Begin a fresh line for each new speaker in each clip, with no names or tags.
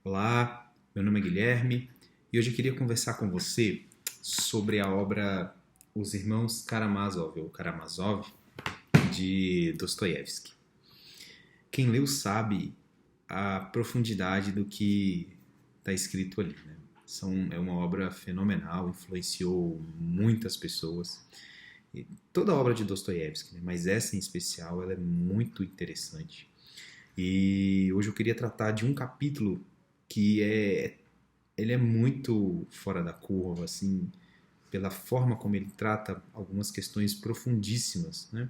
Olá, meu nome é Guilherme e hoje eu queria conversar com você sobre a obra Os Irmãos Karamazov, ou Karamazov, de Dostoiévski. Quem leu sabe a profundidade do que está escrito ali, né? É uma obra fenomenal, influenciou muitas pessoas. E toda a obra de Dostoiévski, né? Mas essa em especial, ela é muito interessante. E hoje eu queria tratar de um capítulo que ele é muito fora da curva, assim, pela forma como ele trata algumas questões profundíssimas, né?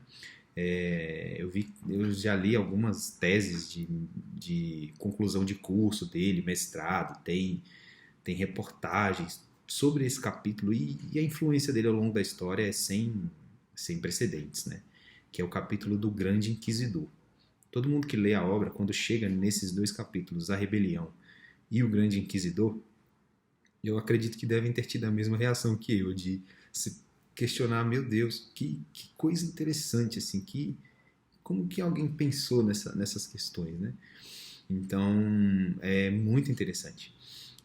Eu já li algumas teses de conclusão de curso dele, mestrado, tem reportagens sobre esse capítulo e a influência dele ao longo da história é sem precedentes, né? Que é o capítulo do Grande Inquisidor. Todo mundo que lê a obra, quando chega nesses dois capítulos, a rebelião e o Grande Inquisidor, eu acredito que devem ter tido a mesma reação que eu, de se questionar, meu Deus, que coisa interessante, assim, como que alguém pensou nessas questões, né? Então, é muito interessante.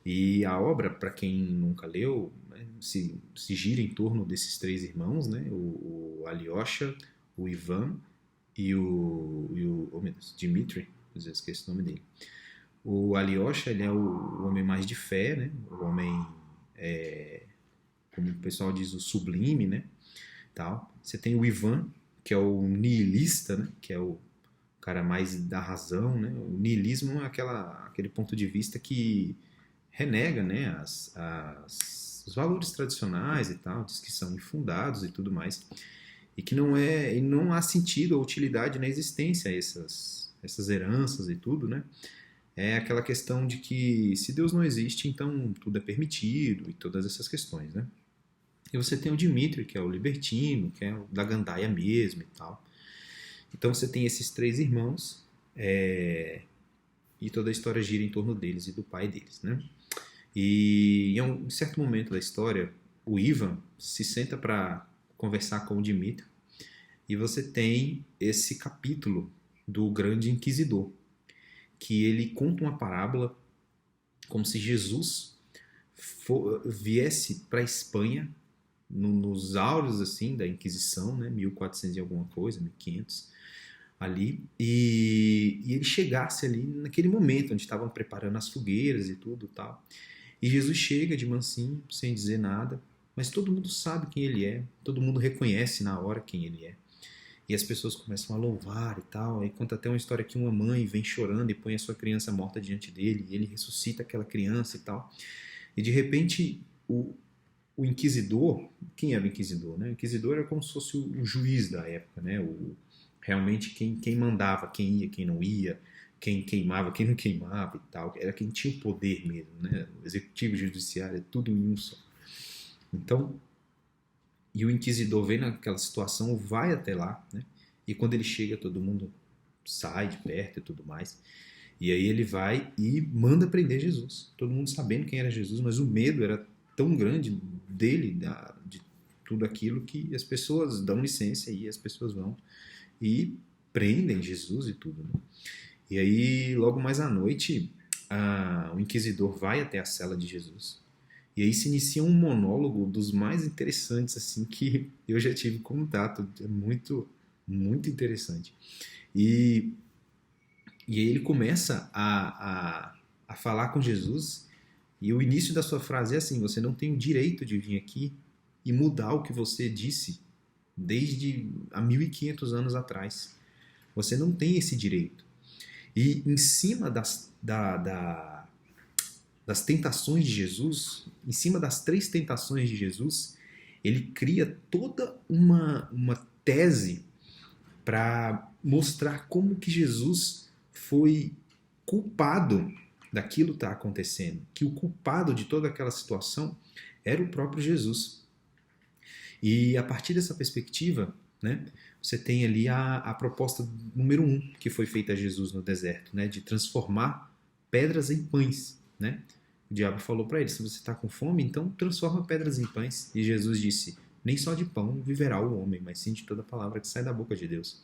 E a obra, para quem nunca leu, né, se gira em torno desses três irmãos, né? O Alyosha, o Ivan oh meu Deus, Dmitri, às vezes esqueço o nome dele. O Alyosha, ele é o homem mais de fé, né? O homem, como o pessoal diz, o sublime, né? Tal. Você tem o Ivan, que é o nihilista, né? Que é o cara mais da razão, né? O nihilismo é aquele ponto de vista que renega, né? Os valores tradicionais e tal, diz que são infundados e tudo mais, e que não há sentido ou utilidade na existência essas heranças e tudo, né? É aquela questão de que se Deus não existe, então tudo é permitido e todas essas questões, né? E você tem o Dmitri, que é o libertino, que é o da gandaia mesmo e tal. Então você tem esses três irmãos, e toda a história gira em torno deles e do pai deles, né? E em um certo momento da história, o Ivan se senta para conversar com o Dmitri e você tem esse capítulo do Grande Inquisidor, que ele conta uma parábola como se Jesus viesse para a Espanha nos áureos assim da Inquisição, né, 1400 e alguma coisa, 1500 ali, e ele chegasse ali naquele momento onde estavam preparando as fogueiras e tudo tal. E Jesus chega de mansinho, sem dizer nada, mas todo mundo sabe quem ele é, todo mundo reconhece na hora quem ele é. E as pessoas começam a louvar e tal. Aí conta até uma história que uma mãe vem chorando e põe a sua criança morta diante dele, e ele ressuscita aquela criança e tal. E de repente, o inquisidor, quem era o inquisidor? Né? O inquisidor era como se fosse o juiz da época, né? Realmente quem mandava, quem ia, quem não ia, quem queimava, quem não queimava e tal. Era quem tinha o poder mesmo, né? O executivo, o judiciário, é tudo em um só. Então, e o inquisidor vê naquela situação, vai até lá, né? E quando ele chega, todo mundo sai de perto e tudo mais. E aí ele vai e manda prender Jesus. Todo mundo sabendo quem era Jesus, mas o medo era tão grande dele, de tudo aquilo, que as pessoas dão licença e as pessoas vão e prendem Jesus e tudo, né? E aí, logo mais à noite, o inquisidor vai até a cela de Jesus. E aí se inicia um monólogo dos mais interessantes assim que eu já tive contato. É muito, muito interessante. E, e aí ele começa a falar com Jesus, e o início da sua frase é assim: você não tem o direito de vir aqui e mudar o que você disse desde há 1500 anos atrás. Você não tem esse direito. E em cima das tentações de Jesus, em cima das três tentações de Jesus, ele cria toda uma tese para mostrar como que Jesus foi culpado daquilo que está acontecendo, que o culpado de toda aquela situação era o próprio Jesus. E a partir dessa perspectiva, né, você tem ali a proposta número 1 que foi feita a Jesus no deserto, né, de transformar pedras em pães, né? O diabo falou para ele: se você está com fome, então transforma pedras em pães. E Jesus disse: nem só de pão viverá o homem, mas sim de toda palavra que sai da boca de Deus.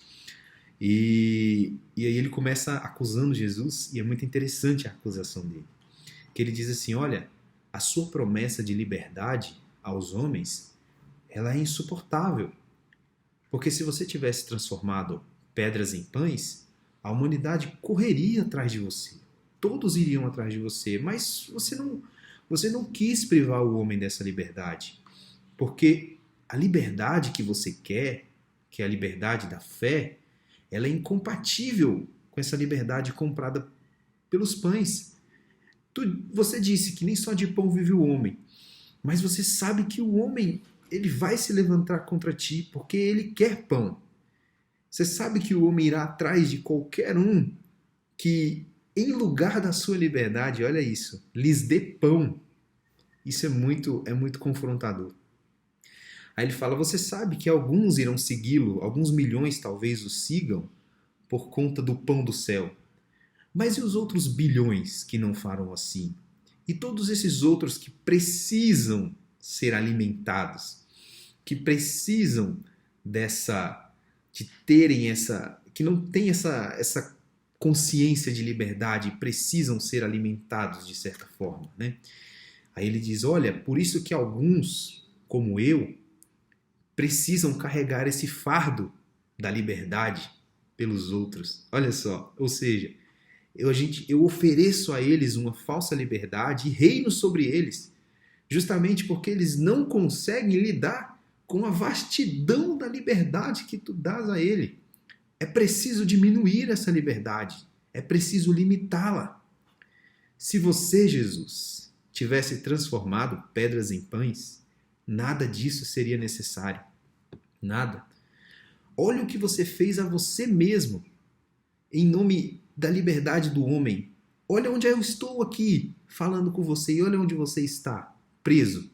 E aí ele começa acusando Jesus, e é muito interessante a acusação dele. que ele diz assim, olha, a sua promessa de liberdade aos homens, ela é insuportável. Porque se você tivesse transformado pedras em pães, a humanidade correria atrás de você. Todos iriam atrás de você, mas você não quis privar o homem dessa liberdade. Porque a liberdade que você quer, que é a liberdade da fé, ela é incompatível com essa liberdade comprada pelos pães. Você disse que nem só de pão vive o homem, mas você sabe que o homem ele vai se levantar contra ti porque ele quer pão. Você sabe que o homem irá atrás de qualquer um que, em lugar da sua liberdade, olha isso, lhes dê pão. Isso é muito confrontador. Aí ele fala, você sabe que alguns irão segui-lo, alguns milhões talvez o sigam por conta do pão do céu. Mas e os outros bilhões que não farão assim? E todos esses outros que precisam ser alimentados, que precisam de terem que não têm essa consciência de liberdade, precisam ser alimentados de certa forma, né? Aí ele diz, olha, por isso que alguns, como eu, precisam carregar esse fardo da liberdade pelos outros. Olha só, ou seja, eu ofereço a eles uma falsa liberdade e reino sobre eles, justamente porque eles não conseguem lidar com a vastidão da liberdade que tu dás a ele. É preciso diminuir essa liberdade, é preciso limitá-la. Se você, Jesus, tivesse transformado pedras em pães, nada disso seria necessário. Nada. Olha o que você fez a você mesmo, em nome da liberdade do homem. Olha onde eu estou aqui, falando com você, e olha onde você está, preso.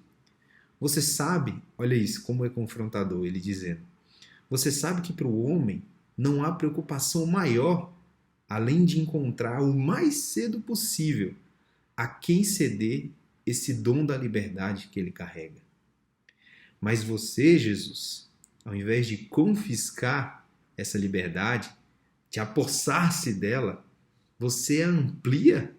Você sabe, olha isso, como é confrontador ele dizendo, você sabe que para o homem não há preocupação maior, além de encontrar o mais cedo possível a quem ceder esse dom da liberdade que ele carrega. Mas você, Jesus, ao invés de confiscar essa liberdade, de apossar-se dela, você a amplia?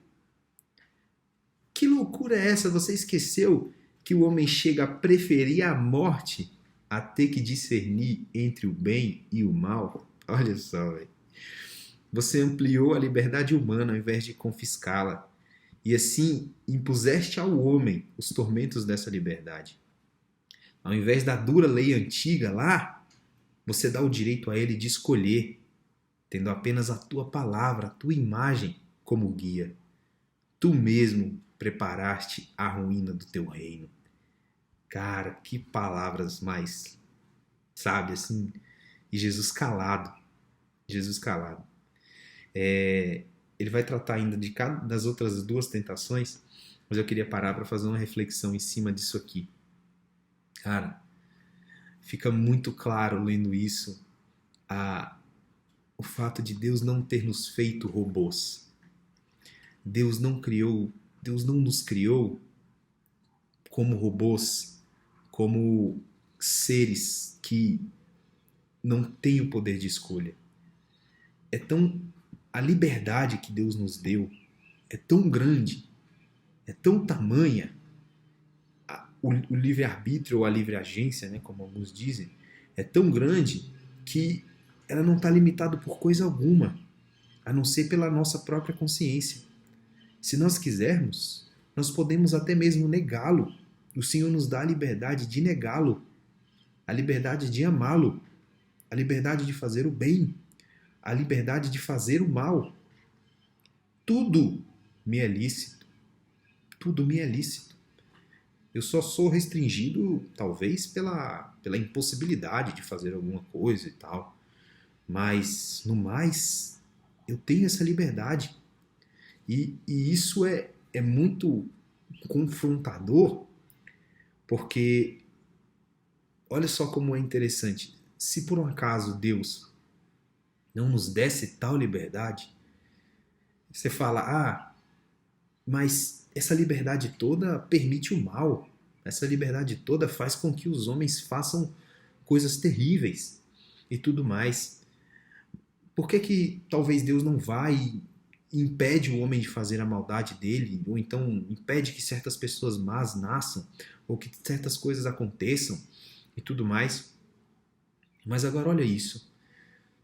Que loucura é essa? Você esqueceu que o homem chega a preferir a morte a ter que discernir entre o bem e o mal? Olha só, véio. Você ampliou a liberdade humana ao invés de confiscá-la. E assim impuseste ao homem os tormentos dessa liberdade. Ao invés da dura lei antiga lá, você dá o direito a ele de escolher, tendo apenas a tua palavra, a tua imagem como guia. Tu mesmo preparaste a ruína do teu reino. Cara, que palavras mais, sabe, assim, e Jesus calado. Jesus calado. Ele vai tratar ainda das outras duas tentações, mas eu queria parar para fazer uma reflexão em cima disso aqui. Cara, fica muito claro lendo isso o fato de Deus não ter nos feito robôs. Deus não nos criou como robôs, como seres que não têm o poder de escolha. A liberdade que Deus nos deu é tão grande, é tão tamanha, o livre-arbítrio ou a livre-agência, né, como alguns dizem, é tão grande que ela não está limitada por coisa alguma, a não ser pela nossa própria consciência. Se nós quisermos, nós podemos até mesmo negá-lo. O Senhor nos dá a liberdade de negá-lo, a liberdade de amá-lo, a liberdade de fazer o bem, a liberdade de fazer o mal. Tudo me é lícito. Tudo me é lícito. Eu só sou restringido, talvez, pela impossibilidade de fazer alguma coisa e tal. Mas, no mais, eu tenho essa liberdade. E isso é muito confrontador, porque olha só como é interessante. Se por um acaso Deus não nos desse tal liberdade, você fala, mas essa liberdade toda permite o mal. Essa liberdade toda faz com que os homens façam coisas terríveis e tudo mais. Por que talvez Deus não vá impede o homem de fazer a maldade dele, ou então impede que certas pessoas más nasçam, ou que certas coisas aconteçam e tudo mais. Mas agora olha isso.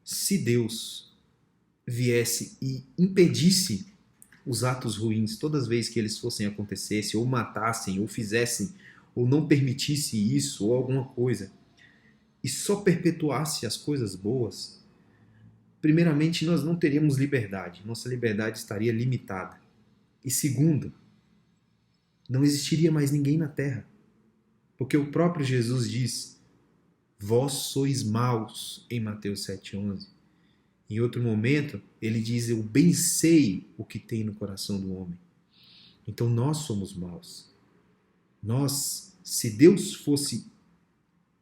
Se Deus viesse e impedisse os atos ruins todas as vezes que eles fossem acontecessem, ou matassem, ou fizessem, ou não permitisse isso, ou alguma coisa, e só perpetuasse as coisas boas, primeiramente nós não teríamos liberdade, nossa liberdade estaria limitada. E segundo, não existiria mais ninguém na terra, porque o próprio Jesus diz: vós sois maus, em Mateus 7,11. Em outro momento, ele diz: eu bem sei o que tem no coração do homem. Então nós somos maus. Nós, se Deus fosse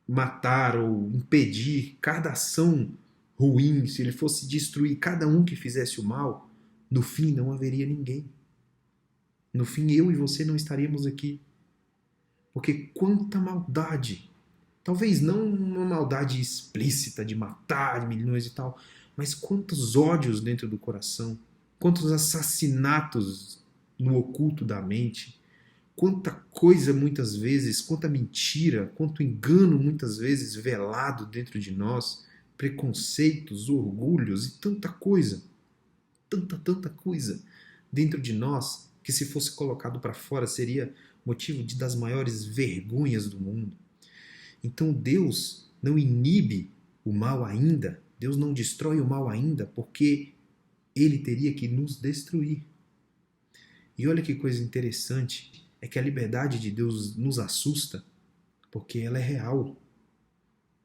matar ou impedir cada ação ruim, se ele fosse destruir cada um que fizesse o mal, no fim não haveria ninguém. No fim eu e você não estaríamos aqui. Porque quanta maldade, talvez não uma maldade explícita de matar milhões e tal, mas quantos ódios dentro do coração, quantos assassinatos no oculto da mente, quanta coisa muitas vezes, quanta mentira, quanto engano muitas vezes velado dentro de nós, preconceitos, orgulhos e tanta coisa, tanta coisa dentro de nós que se fosse colocado para fora seria motivo das maiores vergonhas do mundo. Então Deus não inibe o mal ainda, Deus não destrói o mal ainda, porque ele teria que nos destruir. E olha que coisa interessante, é que a liberdade de Deus nos assusta, porque ela é real,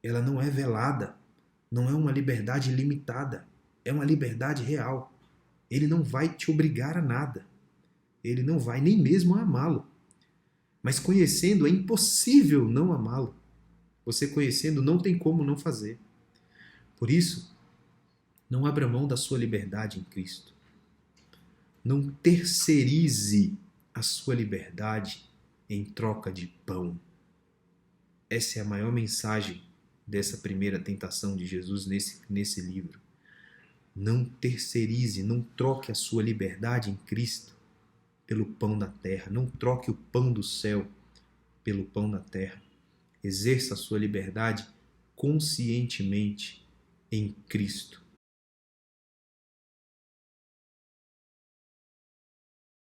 ela não é velada, não é uma liberdade limitada, é uma liberdade real. Ele não vai te obrigar a nada, ele não vai nem mesmo a amá-lo. Mas conhecendo, é impossível não amá-lo. Você conhecendo, não tem como não fazer. Por isso, não abra mão da sua liberdade em Cristo. Não terceirize a sua liberdade em troca de pão. Essa é a maior mensagem dessa primeira tentação de Jesus nesse livro. Não terceirize, não troque a sua liberdade em Cristo pelo pão da terra. Não troque o pão do céu pelo pão da terra. Exerça a sua liberdade conscientemente em Cristo.